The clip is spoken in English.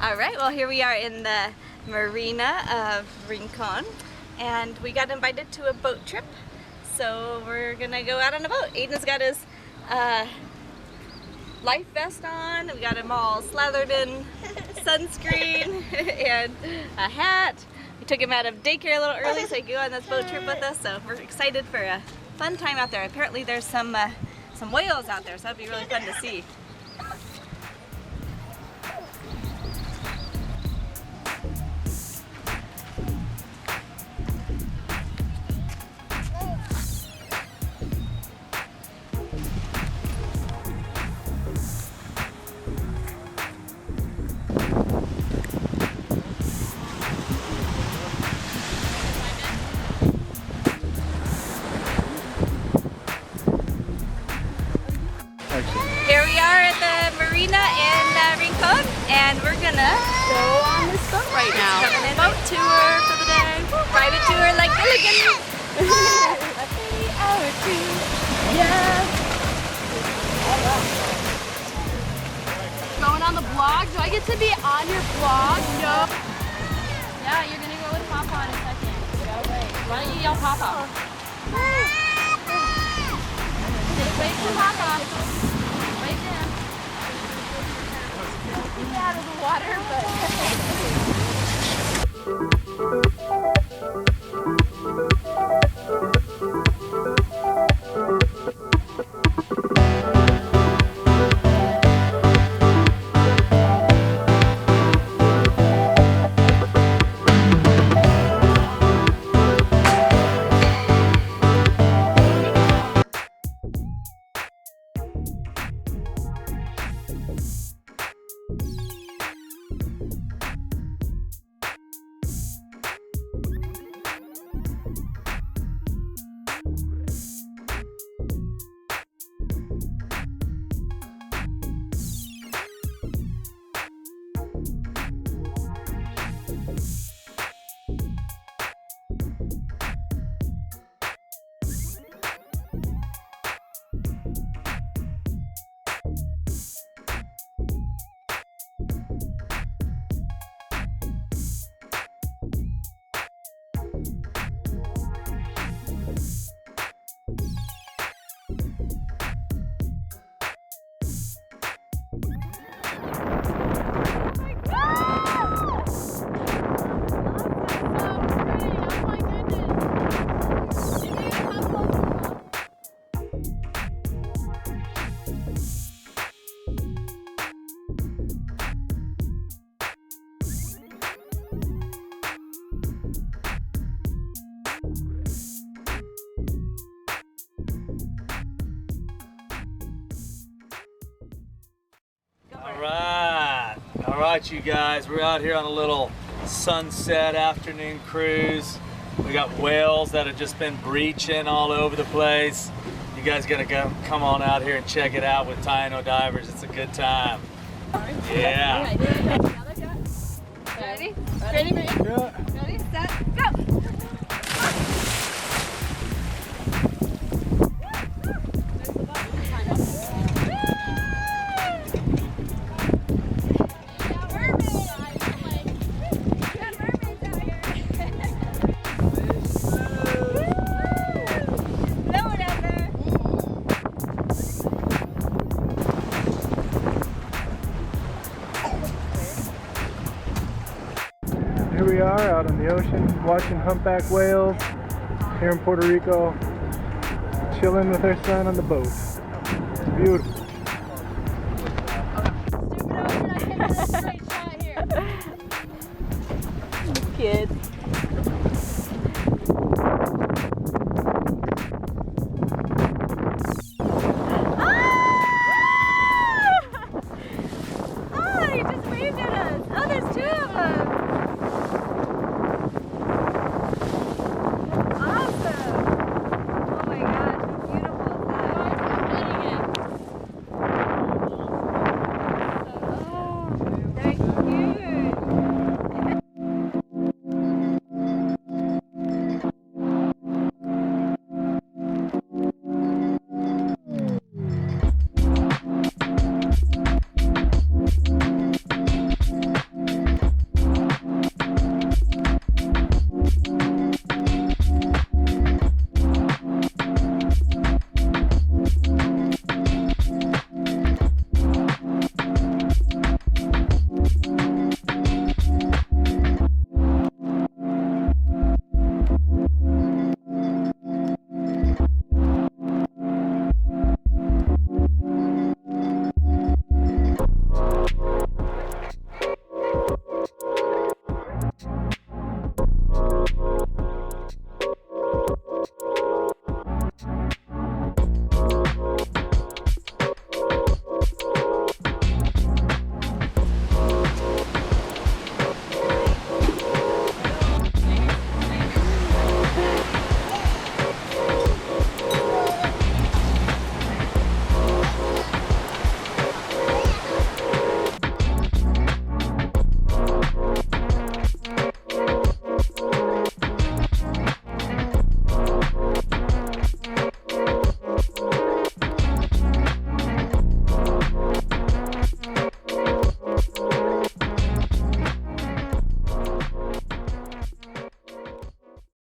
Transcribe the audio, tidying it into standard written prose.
All right, well here we are in the Marina of Rincon, and we got invited to a boat trip, so we're gonna go out on a boat. Aiden's got his life vest on, we got him all slathered in sunscreen and a hat. We took him out of daycare a little early so he could go on this boat trip with us, so we're excited for a fun time out there. Apparently there's some whales out there, so that'd be really fun to see. Here we are at the Marina in Rincon, and we're gonna go on this boat right now. Boat tour for the day. Private tour like Gilligan. A 3-hour cruise. Yeah. Going on the vlog? Do I get to be on your vlog? No. Yeah, you're gonna go with Papa in a second. Go away. Why don't you yell Papa? Wait for Papa. Out of the water, All right, you guys, we're out here on a little sunset afternoon cruise. We got whales that have just been breaching all over the place. You guys gotta come on out here and check it out with Taino Divers. It's a good time. Yeah. Ready? Ready? Yeah. Ready, set, go! Here we are out on the ocean watching humpback whales here in Puerto Rico, chilling with our son on the boat. It's beautiful.